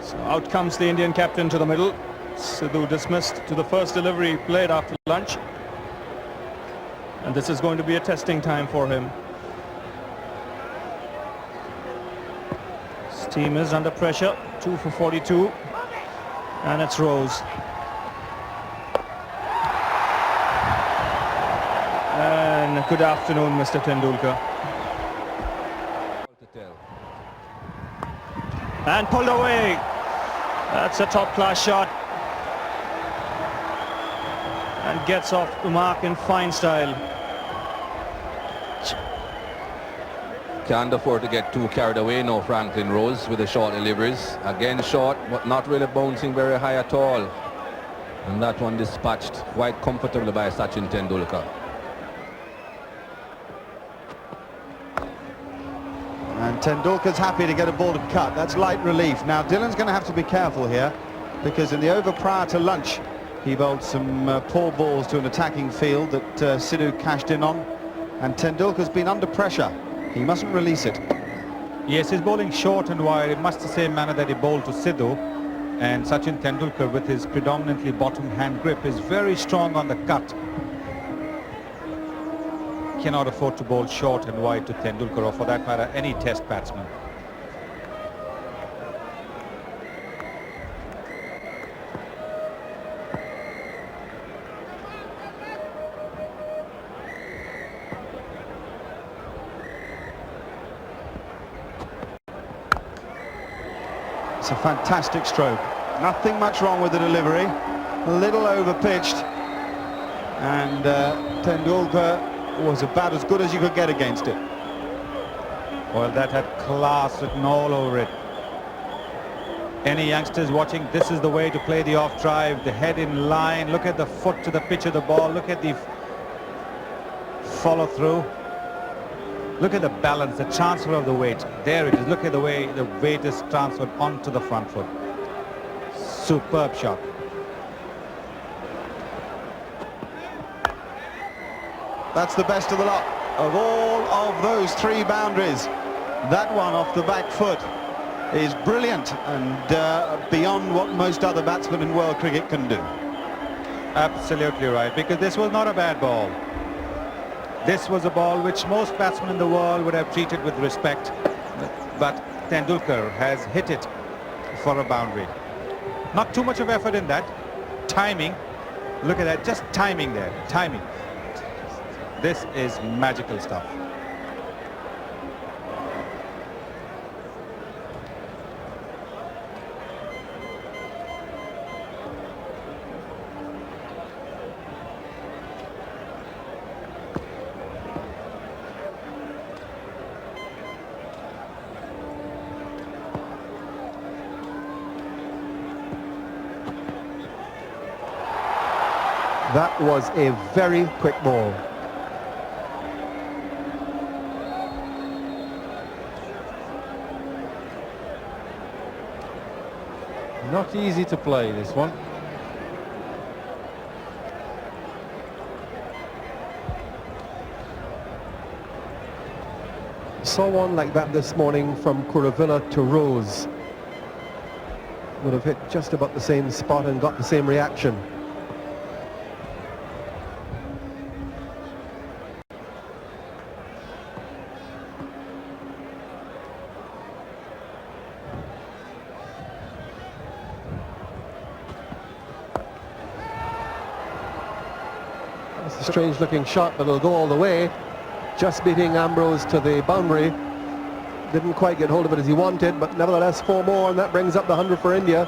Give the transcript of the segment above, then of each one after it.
So out comes the Indian captain to the middle. Sidhu dismissed to the first delivery played after lunch. And this is going to be a testing time for him. His team is under pressure. 2 for 42. And it's Rose. And good afternoon, Mr. Tendulkar. And pulled away. That's a top-class shot. And gets off the mark in fine style. Can't afford to get too carried away now, Franklin Rose, with the short deliveries. Again short, but not really bouncing very high at all. And that one dispatched quite comfortably by Sachin Tendulkar. And Tendulkar's happy to get a ball to cut. That's light relief. Now Dylan's going to have to be careful here, because in the over prior to lunch he bowled some poor balls to an attacking field that Sidhu cashed in on, and Tendulkar's been under pressure. He mustn't release it. Yes, he's bowling short and wide in much the same manner that he bowled to Sidhu, and Sachin Tendulkar, with his predominantly bottom hand grip, is very strong on the cut. Cannot afford to bowl short and wide to Tendulkar, or for that matter any test batsman. It's a fantastic stroke. Nothing much wrong with the delivery. A little over pitched, and Tendulkar was about as good as you could get against it. Well, that had class written all over it. Any youngsters watching, this is the way to play the off drive, the head in line. Look at the foot to the pitch of the ball. Look at the follow through. Look at the balance, the transfer of the weight. There it is. Look at the way the weight is transferred onto the front foot. Superb shot. That's the best of the lot. Of all of those 3 boundaries, that one off the back foot is brilliant and beyond what most other batsmen in world cricket can do. Absolutely right, because this was not a bad ball. This was a ball which most batsmen in the world would have treated with respect, but Tendulkar has hit it for a boundary. Not too much of effort in that. Timing, look at that, just timing there, timing. This is magical stuff. That was a very quick ball. Not easy to play, this one. Saw one like that this morning from Kuravilla to Rose. Would have hit just about the same spot and got the same reaction. It's a strange looking shot, but it'll go all the way. Just beating Ambrose to the boundary. Didn't quite get hold of it as he wanted, but nevertheless 4 more, and that brings up the 100 for India.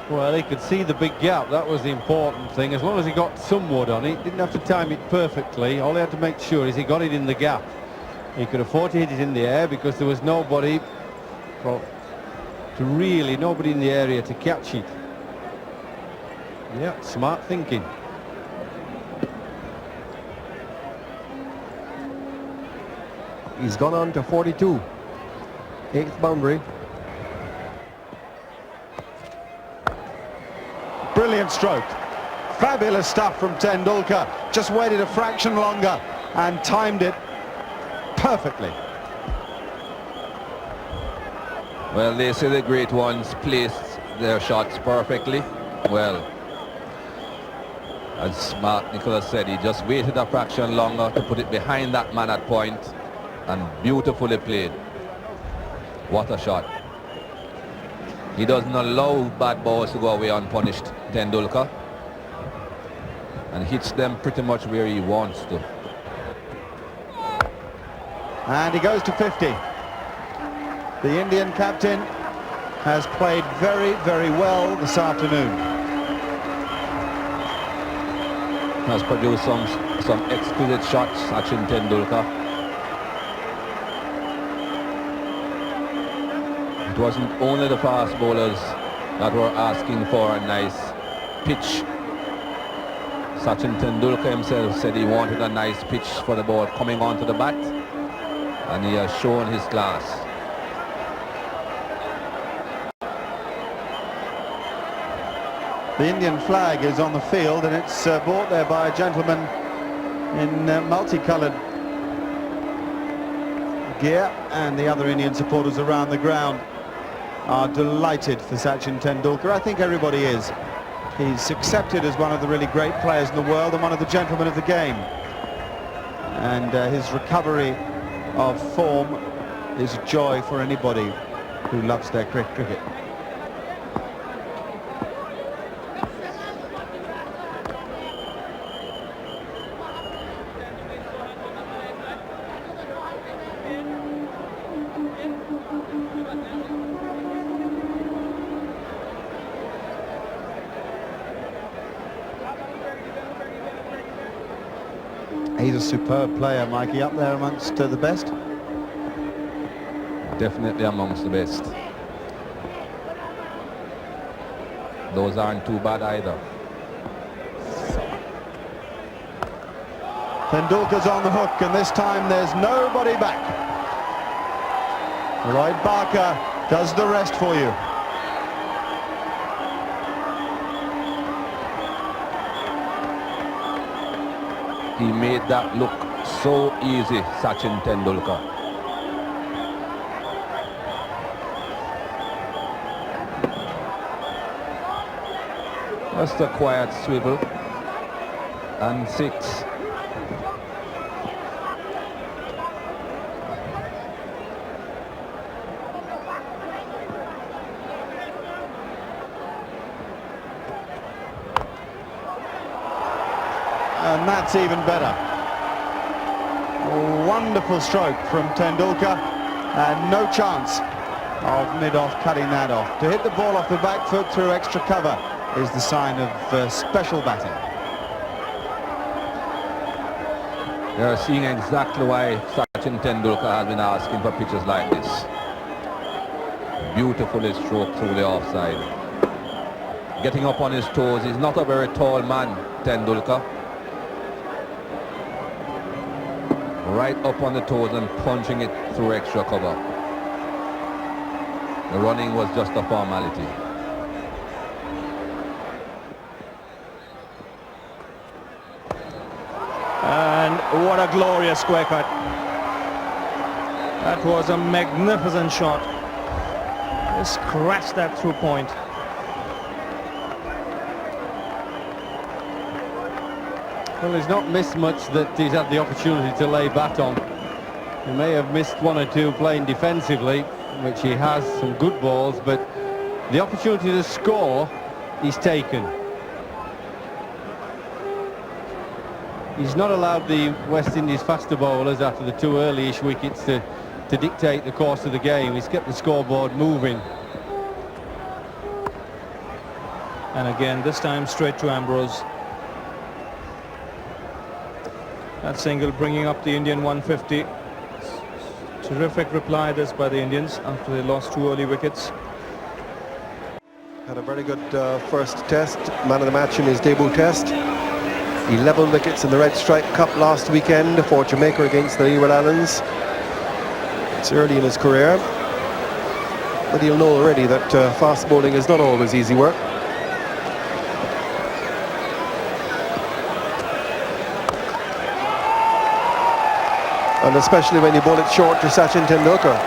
Well, he could see the big gap. That was the important thing. As long as he got some wood on it, didn't have to time it perfectly. All he had to make sure is he got it in the gap. He could afford to hit it in the air because there was nobody nobody in the area to catch it. Yeah, smart thinking. He's gone on to 42. 8th boundary. Brilliant stroke. Fabulous stuff from Tendulkar. Just waited a fraction longer and timed it perfectly. Well, they say the great ones placed their shots perfectly. Well, as Mark Nicholas said, he just waited a fraction longer to put it behind that man at point, and beautifully played. What a shot. He doesn't allow bad balls to go away unpunished, Tendulkar, and hits them pretty much where he wants to. And he goes to 50. The Indian captain has played very, very well this afternoon. Has produced some exquisite shots, Sachin Tendulkar. It wasn't only the fast bowlers that were asking for a nice pitch. Sachin Tendulkar himself said he wanted a nice pitch for the ball coming onto the bat, and he has shown his class. The Indian flag is on the field, and it's brought there by a gentleman in multicolored gear, and the other Indian supporters around the ground are delighted for Sachin Tendulkar. I think everybody is. He's accepted as one of the really great players in the world and one of the gentlemen of the game. And his recovery of form is a joy for anybody who loves their cricket. He's a superb player, Mikey, up there amongst the best. Definitely amongst the best. Those aren't too bad either. Tendulkar's on the hook, and this time there's nobody back. Lloyd Barker does the rest for you. He made that look so easy, Sachin Tendulkar. Just a quiet swivel, and 6. And that's even better. A wonderful stroke from Tendulkar, and no chance of mid-off cutting that off. To hit the ball off the back foot through extra cover is the sign of special batting. You're seeing exactly why Sachin Tendulkar has been asking for pitches like this. Beautifully stroked through the offside. Getting up on his toes. He's not a very tall man, Tendulkar. Right up on the toes and punching it through extra cover. The running was just a formality. And what a glorious square cut. That was a magnificent shot. Just crashed that through point. Well, he's not missed much that he's had the opportunity to lay bat on. He may have missed one or two playing defensively, which he has, some good balls, but the opportunity to score, he's taken. He's not allowed the West Indies faster bowlers after the 2 early-ish wickets to dictate the course of the game. He's kept the scoreboard moving. And again, this time straight to Ambrose. That single bringing up the Indian 150. Terrific reply this by the Indians after they lost 2 early wickets. Had a very good first test, man of the match in his debut test. 11 wickets in the Red Stripe Cup last weekend for Jamaica against the Leeward Islands. It's early in his career, but he'll know already that fast bowling is not always easy work. And especially when you bowl it short to Sachin Tendulkar.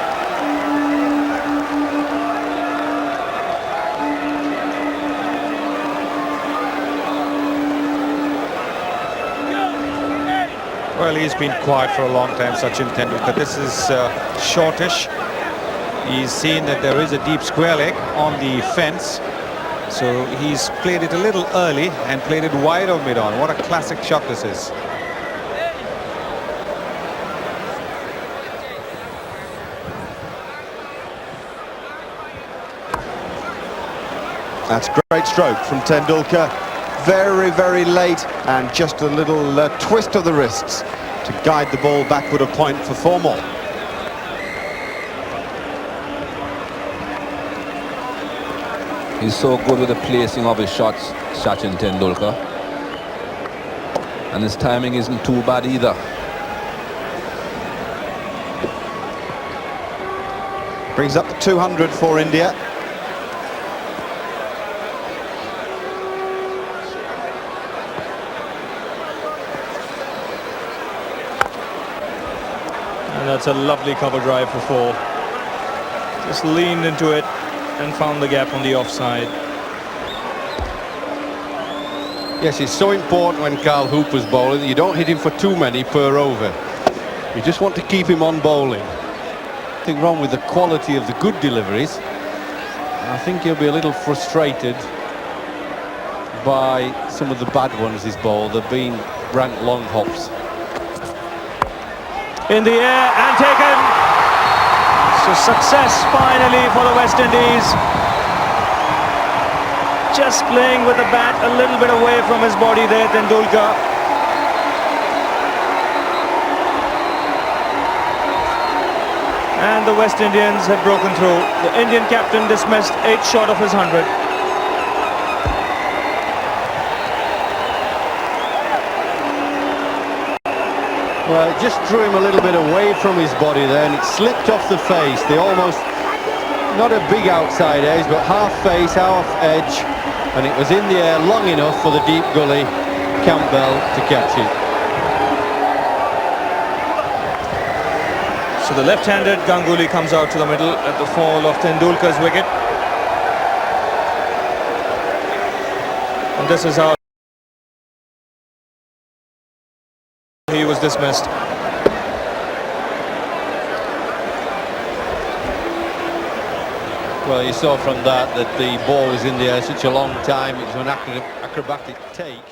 Well, he's been quiet for a long time, Sachin Tendulkar. This is shortish. He's seen that there is a deep square leg on the fence. So he's played it a little early and played it wide of mid-on. What a classic shot this is. That's great stroke from Tendulkar. Very, very late, and just a little twist of the wrists to guide the ball backward a point for 4 more. He's so good with the placing of his shots, Sachin Tendulkar. And his timing isn't too bad either. Brings up the 200 for India. And that's a lovely cover drive for 4. Just leaned into it and found the gap on the offside. Yes, it's so important when Carl Hooper's bowling that you don't hit him for too many per over. You just want to keep him on bowling. Nothing wrong with the quality of the good deliveries. I think he'll be a little frustrated by some of the bad ones he's bowled. They've been ranked long hops. In the air and taken. So success finally for the West Indies. Just playing with the bat a little bit away from his body there, Tendulkar. And the West Indians have broken through. The Indian captain dismissed 8 short of his 100. Well, it just drew him a little bit away from his body there, and it slipped off the face. They almost, not a big outside edge, but half face, half edge, and it was in the air long enough for the deep gully Campbell to catch it. So the left-handed Ganguly comes out to the middle at the fall of Tendulkar's wicket. And this is how he was dismissed. Well, you saw from that the ball was in the air such a long time. It was an acrobatic take.